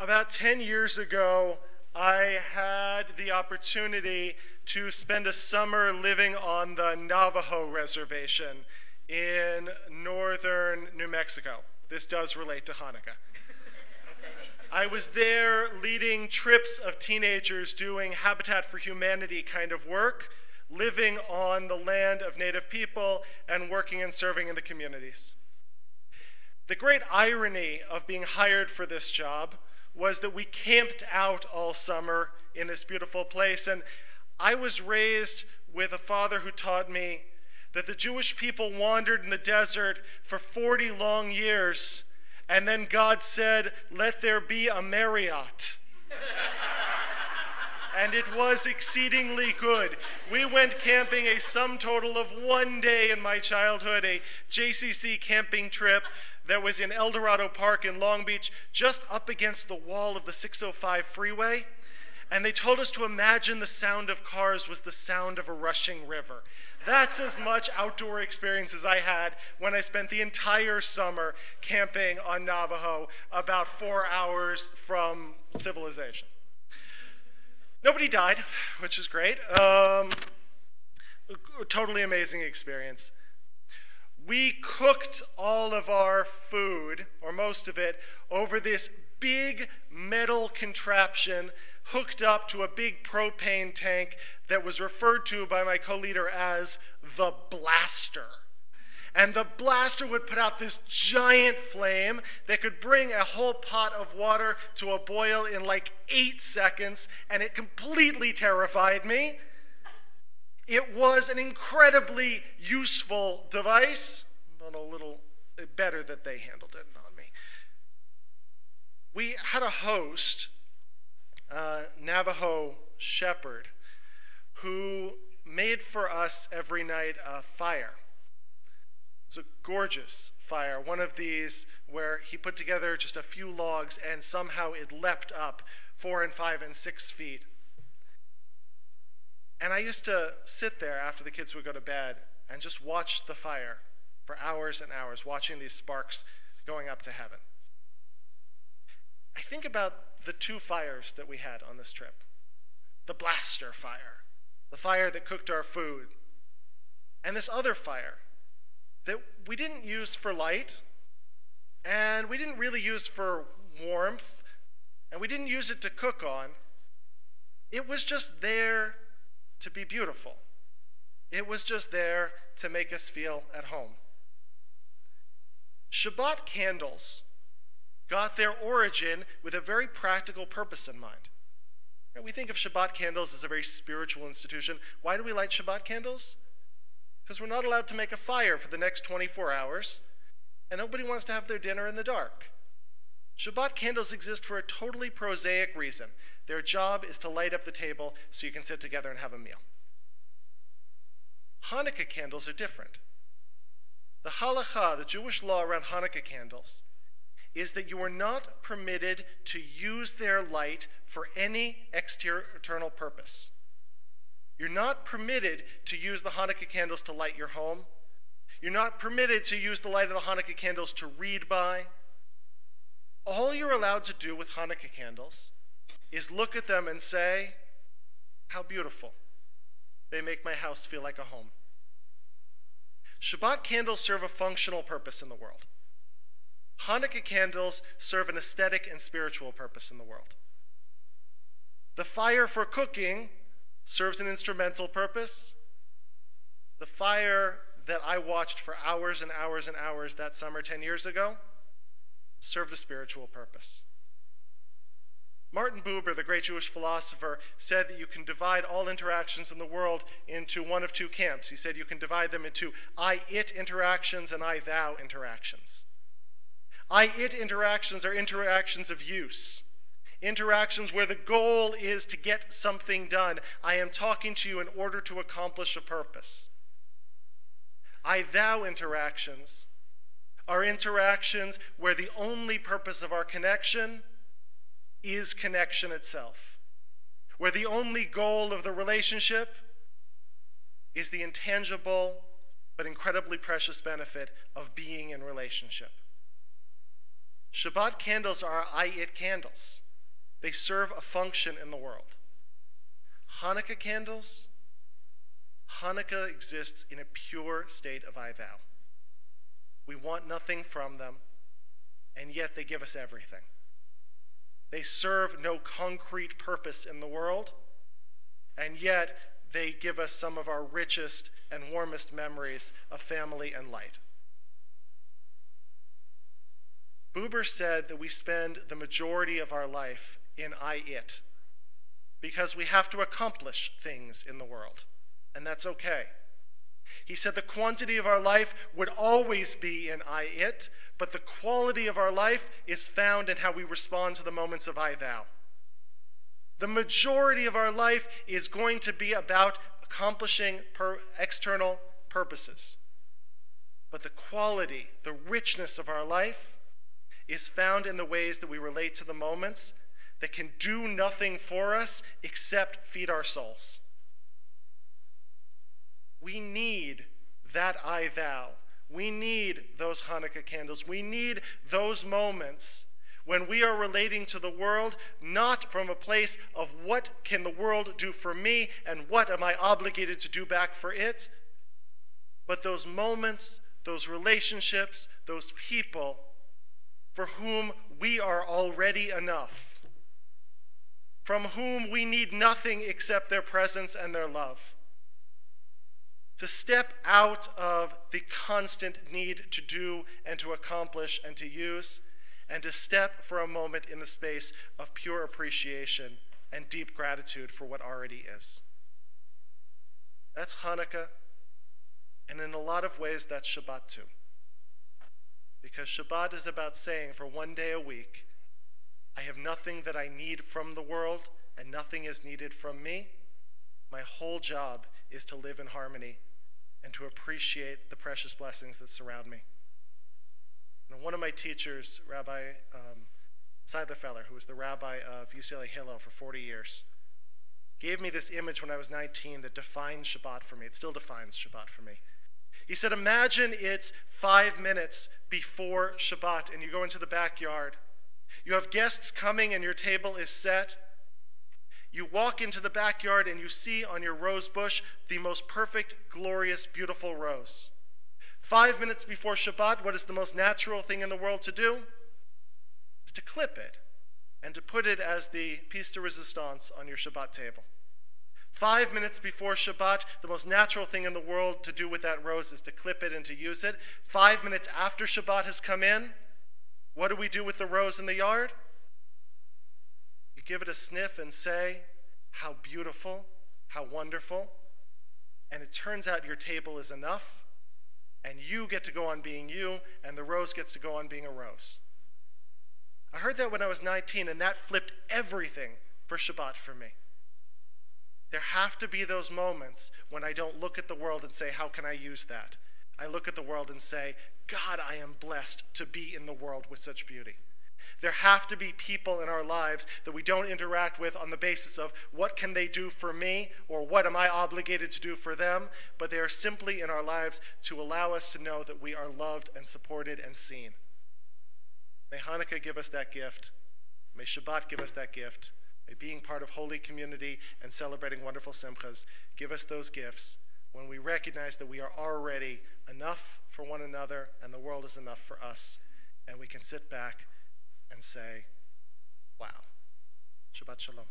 About 10 years ago, I had the opportunity to spend a summer living on the Navajo reservation in northern New Mexico. This does relate to Hanukkah. I was there leading trips of teenagers doing Habitat for Humanity kind of work, living on the land of Native people and working and serving in the communities. The great irony of being hired for this job was that we camped out all summer in this beautiful place, and I was raised with a father who taught me that the Jewish people wandered in the desert for 40 long years, and then God said, "Let there be a Marriott." And it was exceedingly good. We went camping a sum total of 1 day in my childhood, a JCC camping trip that was in El Dorado Park in Long Beach, just up against the wall of the 605 freeway. And they told us to imagine the sound of cars was the sound of a rushing river. That's as much outdoor experience as I had when I spent the entire summer camping on Navajo, about 4 hours from civilization. Nobody died, which is great. Totally amazing experience. We cooked all of our food, or most of it, over this big metal contraption hooked up to a big propane tank that was referred to by my co-leader as the blaster. And the blaster would put out this giant flame that could bring a whole pot of water to a boil in like 8 seconds, and it completely terrified me. It was an incredibly useful device, but a little better that they handled it, not me. We had a host, Navajo shepherd, who made for us every night a fire. It's a gorgeous fire, one of these where he put together just a few logs and somehow it leapt up 4 and 5 and 6 feet. And I used to sit there after the kids would go to bed and just watch the fire for hours and hours, watching these sparks going up to heaven. I think about the 2 fires that we had on this trip. The blaster fire, the fire that cooked our food, and this other fire that we didn't use for light, and we didn't really use for warmth, and we didn't use it to cook on. It was just there to be beautiful. It was just there to make us feel at home. Shabbat candles got their origin with a very practical purpose in mind. We think of Shabbat candles as a very spiritual institution. Why do we light Shabbat candles? Because we're not allowed to make a fire for the next 24 hours, and nobody wants to have their dinner in the dark. Shabbat candles exist for a totally prosaic reason. Their job is to light up the table so you can sit together and have a meal. Hanukkah candles are different. The halakha, the Jewish law around Hanukkah candles, is that you are not permitted to use their light for any external purpose. You're not permitted to use the Hanukkah candles to light your home. You're not permitted to use the light of the Hanukkah candles to read by. All you're allowed to do with Hanukkah candles is look at them and say, "How beautiful. They make my house feel like a home." Shabbat candles serve a functional purpose in the world. Hanukkah candles serve an aesthetic and spiritual purpose in the world. The fire for cooking serves an instrumental purpose. The fire that I watched for hours and hours and hours that summer 10 years ago served a spiritual purpose. Martin Buber, the great Jewish philosopher, said that you can divide all interactions in the world into one of 2 camps. He said you can divide them into I-it interactions and I-thou interactions. I-it interactions are interactions of use. Interactions where the goal is to get something done. I am talking to you in order to accomplish a purpose. I-thou interactions are interactions where the only purpose of our connection is connection itself. Where the only goal of the relationship is the intangible but incredibly precious benefit of being in relationship. Shabbat candles are I-it candles. They serve a function in the world. Hanukkah candles, Hanukkah exists in a pure state of I thou. We want nothing from them, and yet they give us everything. They serve no concrete purpose in the world, and yet they give us some of our richest and warmest memories of family and light. Buber said that we spend the majority of our life in I-it because we have to accomplish things in the world, and that's okay. He said the quantity of our life would always be in I-it, but the quality of our life is found in how we respond to the moments of I-thou. The majority of our life is going to be about accomplishing external purposes. But the quality, the richness of our life is found in the ways that we relate to the moments that can do nothing for us except feed our souls. We need that I-thou. We need those Hanukkah candles. We need those moments when we are relating to the world, not from a place of what can the world do for me and what am I obligated to do back for it, but those moments, those relationships, those people for whom we are already enough, from whom we need nothing except their presence and their love. To step out of the constant need to do and to accomplish and to use, and to step for a moment in the space of pure appreciation and deep gratitude for what already is. That's Hanukkah, and in a lot of ways that's Shabbat too. Because Shabbat is about saying for one day a week, I have nothing that I need from the world and nothing is needed from me. My whole job is to live in harmony and to appreciate the precious blessings that surround me. And one of my teachers, Rabbi Seidlerfeller, who was the rabbi of UCLA Hillel for 40 years, gave me this image when I was 19 that defines Shabbat for me. It still defines Shabbat for me. He said, imagine it's 5 minutes before Shabbat and you go into the backyard. You have guests coming and your table is set. You walk into the backyard and you see on your rose bush the most perfect, glorious, beautiful rose. 5 minutes before Shabbat, what is the most natural thing in the world to do? Is to clip it and to put it as the piece de resistance on your Shabbat table. 5 minutes before Shabbat, the most natural thing in the world to do with that rose is to clip it and to use it. 5 minutes after Shabbat has come in, what do we do with the rose in the yard? You give it a sniff and say, how beautiful, how wonderful. And it turns out your table is enough, and you get to go on being you, and the rose gets to go on being a rose. I heard that when I was 19, and that flipped everything for Shabbat for me. There have to be those moments when I don't look at the world and say, how can I use that? I look at the world and say, God, I am blessed to be in the world with such beauty. There have to be people in our lives that we don't interact with on the basis of what can they do for me or what am I obligated to do for them, but they are simply in our lives to allow us to know that we are loved and supported and seen. May Hanukkah give us that gift. May Shabbat give us that gift. May being part of holy community and celebrating wonderful simchas give us those gifts when we recognize that we are already enough for one another and the world is enough for us, and we can sit back and say, wow. Shabbat Shalom.